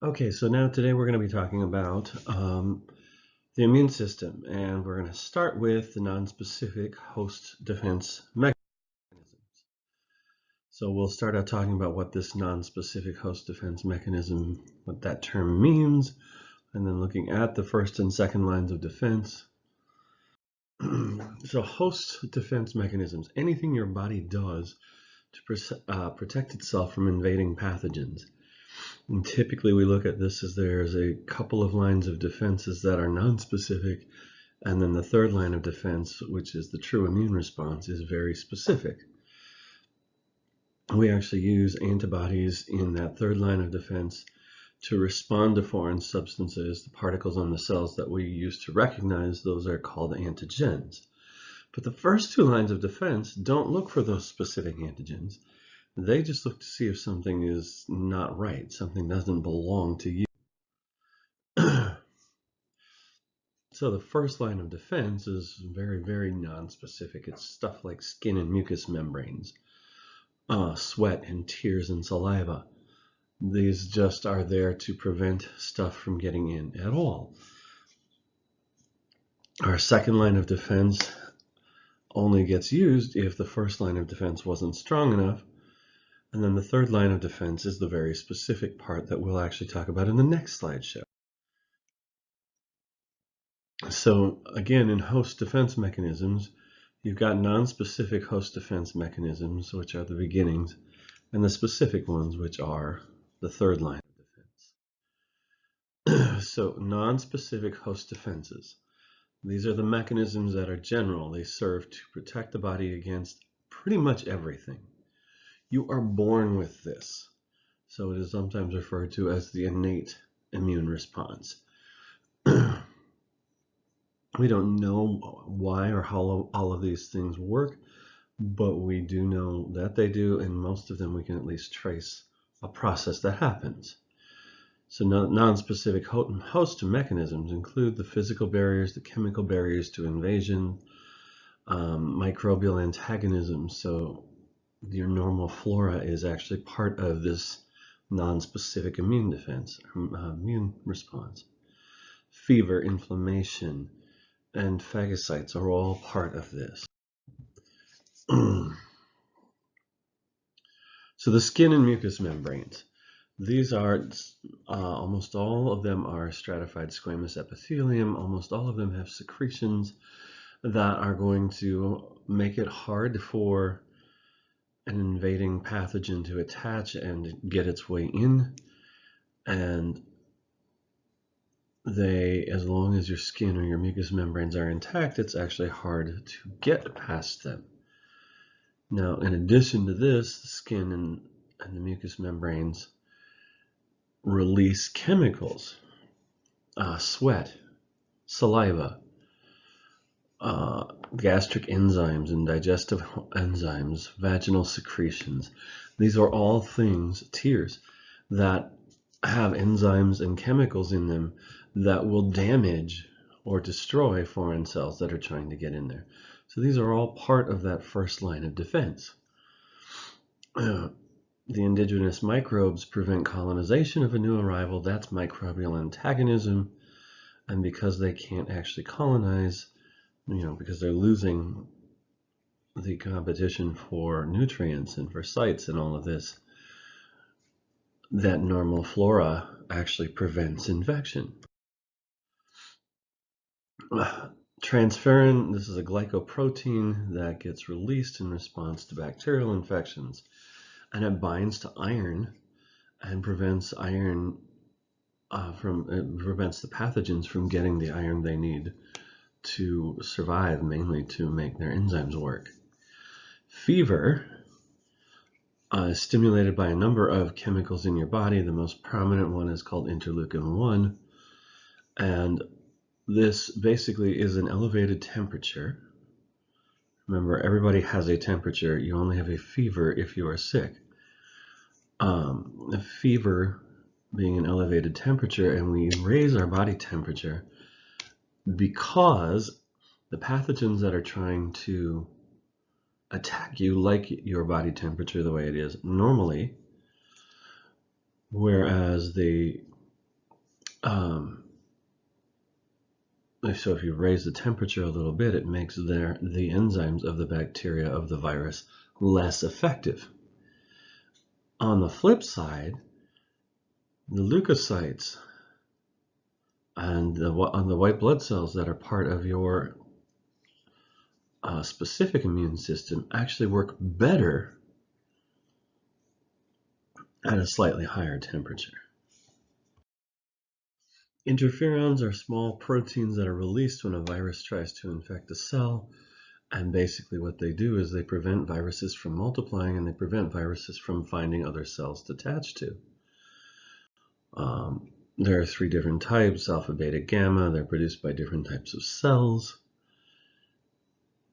Okay, so now today we're going to be talking about the immune system, and we're going to start with the nonspecific host defense mechanisms. So we'll start out talking about what this nonspecific host defense mechanism, what that term means, and then looking at the first and second lines of defense. So host defense mechanisms, anything your body does to protect itself from invading pathogens. And typically we look at this as there's a couple of lines of defenses that are nonspecific, and then the third line of defense, which is the true immune response, is very specific. We actually use antibodies in that third line of defense to respond to foreign substances. The particles on the cells that we use to recognize those are called antigens. But the first two lines of defense don't look for those specific antigens. They just look to see if something is not right, something doesn't belong to you. So the first line of defense is very, very non-specific. It's stuff like skin and mucous membranes, sweat and tears and saliva. These just are there to prevent stuff from getting in at all. Our second line of defense only gets used if the first line of defense wasn't strong enough. And then the third line of defense is the very specific part that we'll actually talk about in the next slideshow. So again, in host defense mechanisms, you've got non-specific host defense mechanisms, which are the beginnings, and the specific ones, which are the third line of defense. So non-specific host defenses. These are the mechanisms that are general. They serve to protect the body against pretty much everything. You are born with this. So it is sometimes referred to as the innate immune response. We don't know why or how all of these things work, but we do know that they do, and most of them we can at least trace a process that happens. So non-specific host mechanisms include the physical barriers, the chemical barriers to invasion, microbial antagonism. So your normal flora is actually part of this non-specific immune defense, immune response. Fever, inflammation, and phagocytes are all part of this. So the skin and mucous membranes. These are, almost all of them are stratified squamous epithelium. Almost all of them have secretions that are going to make it hard for an invading pathogen to attach and get its way in. And as long as your skin or your mucous membranes are intact, it's actually hard to get past them. Now, in addition to this, the skin and the mucous membranes release chemicals, sweat, saliva, gastric enzymes and digestive enzymes, vaginal secretions. These are all things, tears, that have enzymes and chemicals in them that will damage or destroy foreign cells that are trying to get in there. So these are all part of that first line of defense. The indigenous microbes prevent colonization of a new arrival. That's microbial antagonism. And because they can't actually colonize, because they're losing the competition for nutrients and for sites and all of this, that normal flora actually prevents infection. Transferrin, this is a glycoprotein that gets released in response to bacterial infections, and it binds to iron and prevents the pathogens from getting the iron they need to survive, mainly to make their enzymes work. Fever is stimulated by a number of chemicals in your body. The most prominent one is called interleukin-1, and this basically is an elevated temperature. Remember, everybody has a temperature. You only have a fever if you are sick. The fever being an elevated temperature, and we raise our body temperature because the pathogens that are trying to attack you like your body temperature the way it is normally, whereas the So if you raise the temperature a little bit, it makes the enzymes of the bacteria of the virus less effective. On the flip side, the leukocytes and the white blood cells that are part of your specific immune system actually work better at a slightly higher temperature. Interferons are small proteins that are released when a virus tries to infect a cell, and basically what they do is they prevent viruses from multiplying, and they prevent viruses from finding other cells to attach to. There are 3 different types: alpha, beta, gamma. They're produced by different types of cells.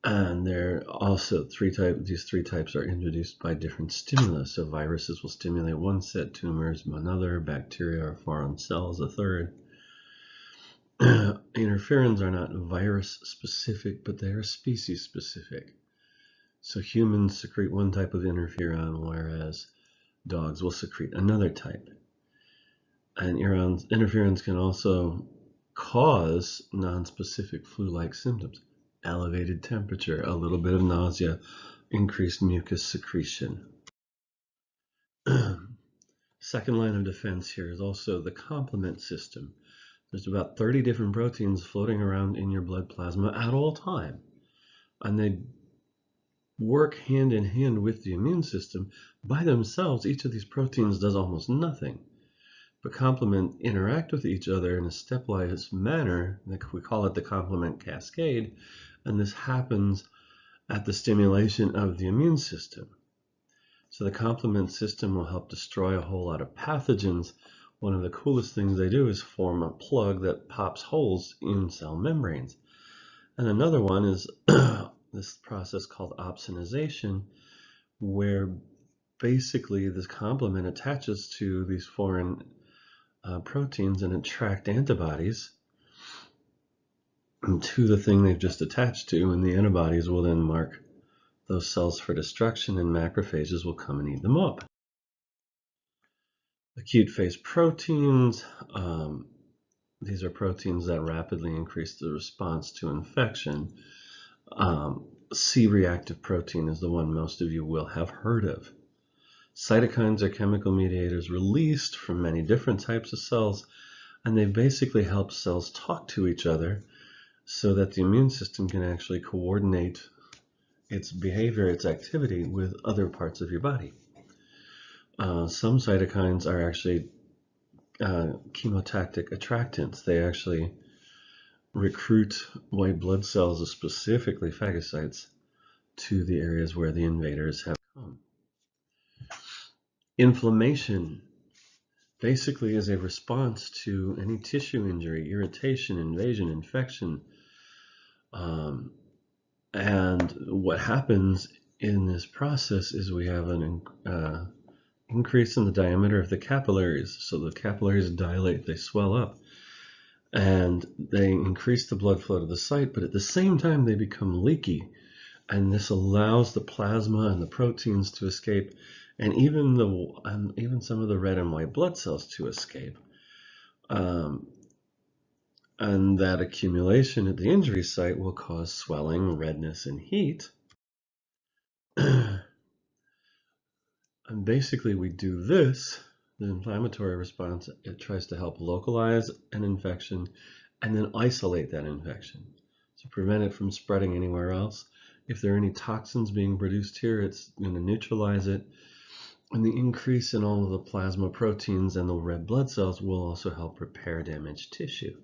And there are also these 3 types are introduced by different stimuli. So viruses will stimulate one set, tumors another, bacteria or foreign cells a third. Interferons are not virus specific, but they are species specific. So humans secrete one type of interferon, whereas dogs will secrete another type. And interferons can also cause nonspecific flu-like symptoms: elevated temperature, a little bit of nausea, increased mucus secretion. Second line of defense here is also the complement system. There's about 30 different proteins floating around in your blood plasma at all time, and they work hand in hand with the immune system. By themselves, each of these proteins does almost nothing, but complement interact with each other in a stepwise manner. We call it the complement cascade, and this happens at the stimulation of the immune system. So the complement system will help destroy a whole lot of pathogens. One of the coolest things they do is form a plug that pops holes in cell membranes. And another one is this process called opsonization, where basically this complement attaches to these foreign proteins and attract antibodies to the thing they've just attached to, and the antibodies will then mark those cells for destruction, and macrophages will come and eat them up. Acute phase proteins, these are proteins that rapidly increase the response to infection. C-reactive protein is the one most of you will have heard of. Cytokines are chemical mediators released from many different types of cells, and they basically help cells talk to each other so that the immune system can actually coordinate its behavior, its activity with other parts of your body. Some cytokines are actually chemotactic attractants. They actually recruit white blood cells, specifically phagocytes, to the areas where the invaders have come. Inflammation basically is a response to any tissue injury, irritation, invasion, infection. And what happens in this process is we have an increase in the diameter of the capillaries. So the capillaries dilate, they swell up, and they increase the blood flow to the site, but at the same time they become leaky. And this allows the plasma and the proteins to escape, and even some of the red and white blood cells to escape. And that accumulation at the injury site will cause swelling, redness, and heat. And basically we do this, the inflammatory response, it tries to help localize an infection and then isolate that infection. So prevent it from spreading anywhere else. If there are any toxins being produced here, it's going to neutralize it. And the increase in all of the plasma proteins and the red blood cells will also help repair damaged tissue.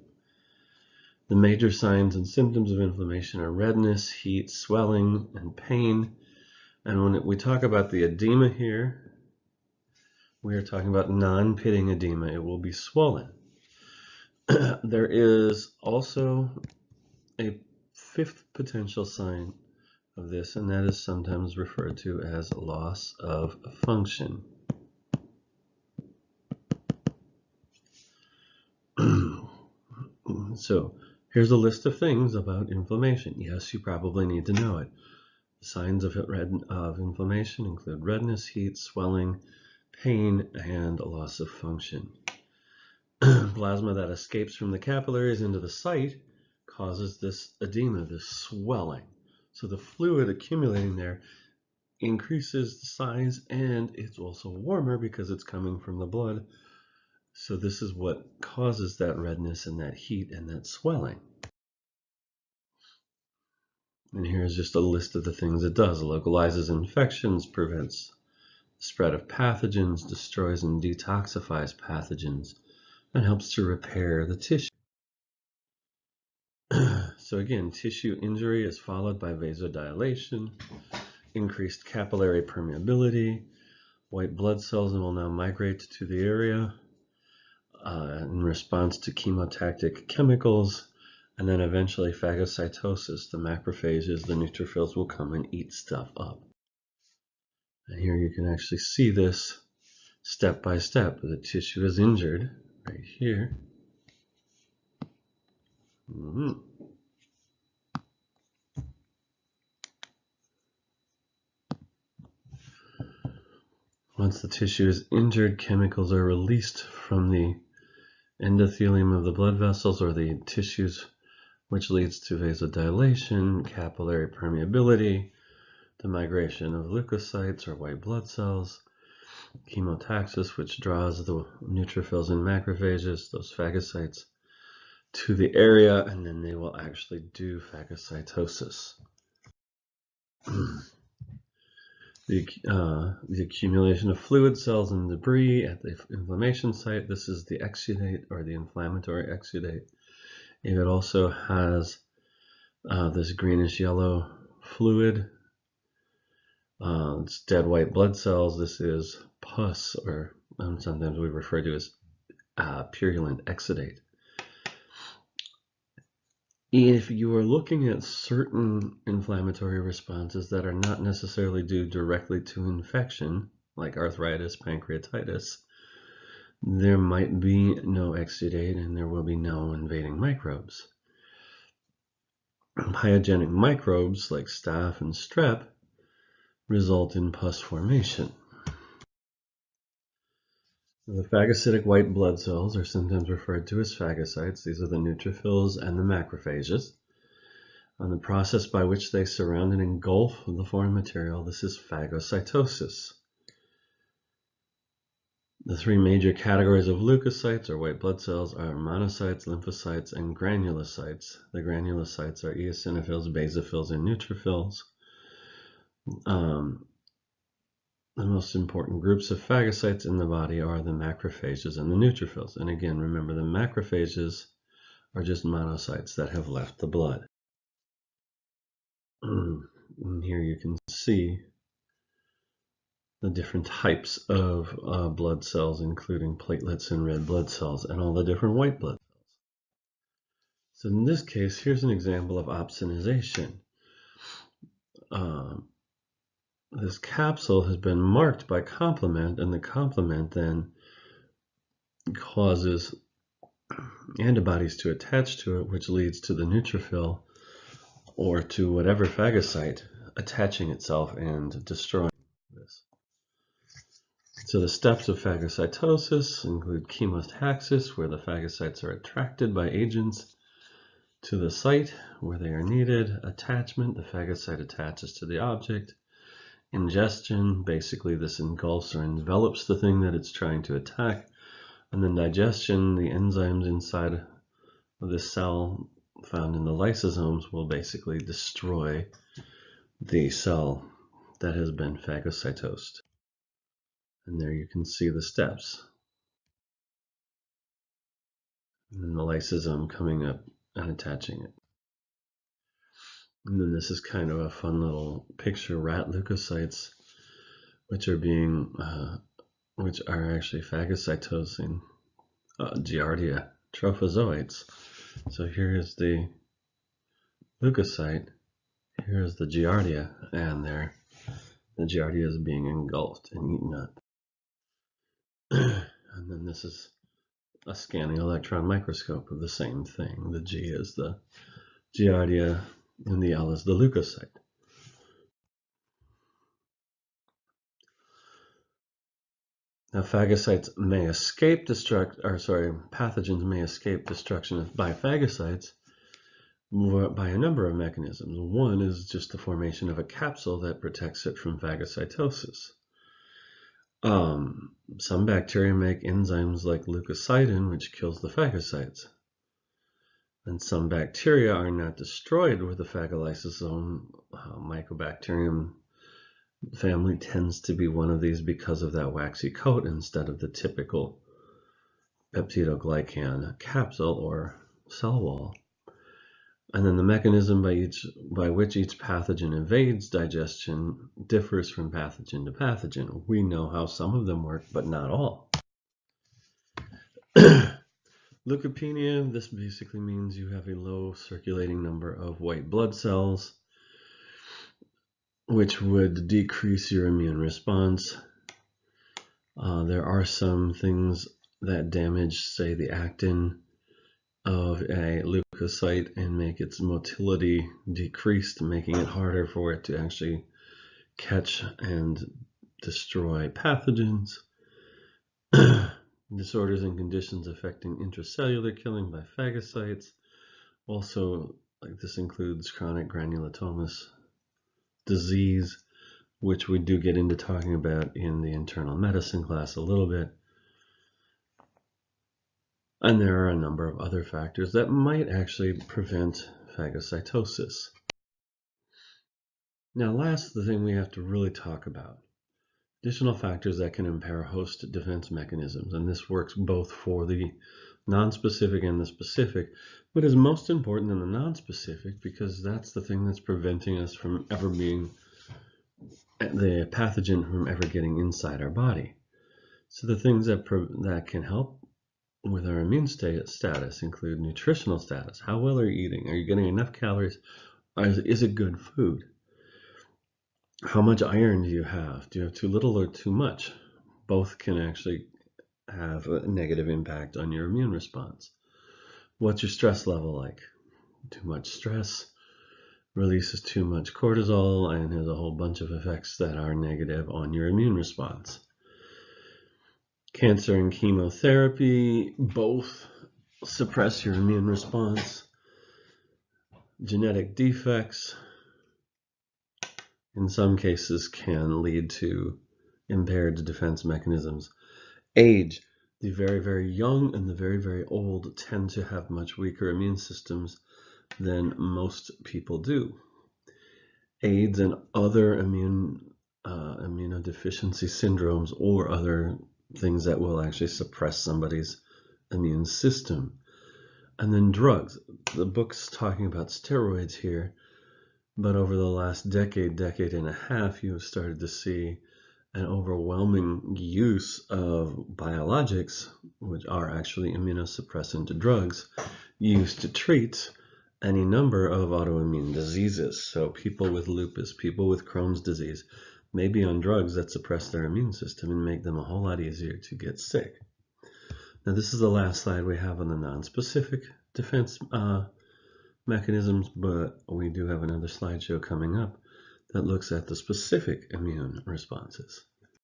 The major signs and symptoms of inflammation are redness, heat, swelling, and pain. And when we talk about the edema here, we are talking about non-pitting edema. It will be swollen. There is also a 5th potential sign of this, and that is sometimes referred to as loss of function. So here's a list of things about inflammation. Yes, you probably need to know it. The signs of inflammation include redness, heat, swelling, pain, and loss of function. Plasma that escapes from the capillaries into the site causes this edema, this swelling. So the fluid accumulating there increases the size, and it's also warmer because it's coming from the blood. So this is what causes that redness and that heat and that swelling. And here's just a list of the things it does. It localizes infections, prevents the spread of pathogens, destroys and detoxifies pathogens, and helps to repair the tissue. So again, tissue injury is followed by vasodilation, increased capillary permeability. White blood cells will now migrate to the area in response to chemotactic chemicals, and then eventually phagocytosis. The macrophages, the neutrophils, will come and eat stuff up. And here you can actually see this step by step. The tissue is injured right here. Once the tissue is injured, chemicals are released from the endothelium of the blood vessels or the tissues, which leads to vasodilation, capillary permeability, the migration of leukocytes or white blood cells, chemotaxis, which draws the neutrophils and macrophages, those phagocytes, to the area, and then they will actually do phagocytosis. The accumulation of fluid cells and debris at the inflammation site. This is the exudate or the inflammatory exudate. It also has this greenish yellow fluid. It's dead white blood cells. This is pus, or sometimes we refer to as purulent exudate. If you are looking at certain inflammatory responses that are not necessarily due directly to infection, like arthritis, pancreatitis, there might be no exudate and there will be no invading microbes. Pyogenic microbes like staph and strep result in pus formation. The phagocytic white blood cells are sometimes referred to as phagocytes. These are the neutrophils and the macrophages. On the process by which they surround and engulf the foreign material, this is phagocytosis. The three major categories of leukocytes or white blood cells are monocytes, lymphocytes, and granulocytes. The granulocytes are eosinophils, basophils, and neutrophils. The most important groups of phagocytes in the body are the macrophages and the neutrophils. And again, remember, the macrophages are just monocytes that have left the blood. And here you can see the different types of blood cells, including platelets and red blood cells, and all the different white blood cells. So in this case, here's an example of opsonization. This capsule has been marked by complement, and the complement then causes antibodies to attach to it, which leads to the neutrophil or to whatever phagocyte attaching itself and destroying this. So the steps of phagocytosis include chemotaxis, where the phagocytes are attracted by agents to the site where they are needed. Attachment, the phagocyte attaches to the object. Ingestion, basically this engulfs or envelops the thing that it's trying to attack. And then digestion, the enzymes inside of the cell found in the lysosomes will basically destroy the cell that has been phagocytosed. And there you can see the steps. And then the lysosome coming up and attaching it. And then this is kind of a fun little picture, rat leukocytes, which are actually phagocytosing Giardia trophozoites. So here is the leukocyte, here is the Giardia, and the Giardia is being engulfed and eaten up. And then this is a scanning electron microscope of the same thing. The G is the Giardia and the L is the leukocyte. Now, pathogens may escape destruction by phagocytes by a number of mechanisms. One is just the formation of a capsule that protects it from phagocytosis. Some bacteria make enzymes like leukocidin, which kills the phagocytes. And some bacteria are not destroyed with the phagolysosome. Mycobacterium family tends to be one of these because of that waxy coat instead of the typical peptidoglycan capsule or cell wall. And then the mechanism by which each pathogen invades digestion differs from pathogen to pathogen. We know how some of them work, but not all. Leukopenia, this basically means you have a low circulating number of white blood cells, which would decrease your immune response. There are some things that damage, say, the actin of a leukocyte and make its motility decreased, making it harder for it to actually catch and destroy pathogens. Disorders and conditions affecting intracellular killing by phagocytes. Also, this includes chronic granulomatous disease, which we do get into talking about in the internal medicine class a little bit. And there are a number of other factors that might actually prevent phagocytosis. Now, last, the thing we have to really talk about, additional factors that can impair host defense mechanisms. And this works both for the nonspecific and the specific, but is most important in the nonspecific because that's the thing that's preventing us from ever being the pathogen from ever getting inside our body. So the things that can help with our immune status include nutritional status. How well are you eating? Are you getting enough calories? Is it good food? How much iron do you have? Do you have too little or too much? Both can actually have a negative impact on your immune response. What's your stress level like? Too much stress releases too much cortisol and has a whole bunch of effects that are negative on your immune response. Cancer and chemotherapy both suppress your immune response. Genetic defects, in some cases, can lead to impaired defense mechanisms. Age, the very, very young and the very, very old tend to have much weaker immune systems than most people do. AIDS and other immunodeficiency syndromes or other things that will actually suppress somebody's immune system. And then drugs. The book's talking about steroids here, but over the last decade and a half, you have started to see an overwhelming use of biologics, which are actually immunosuppressant drugs, used to treat any number of autoimmune diseases. So people with lupus, people with Crohn's disease, may be on drugs that suppress their immune system and make them a whole lot easier to get sick. Now, this is the last slide we have on the nonspecific defense mechanisms, but we do have another slideshow coming up that looks at the specific immune responses.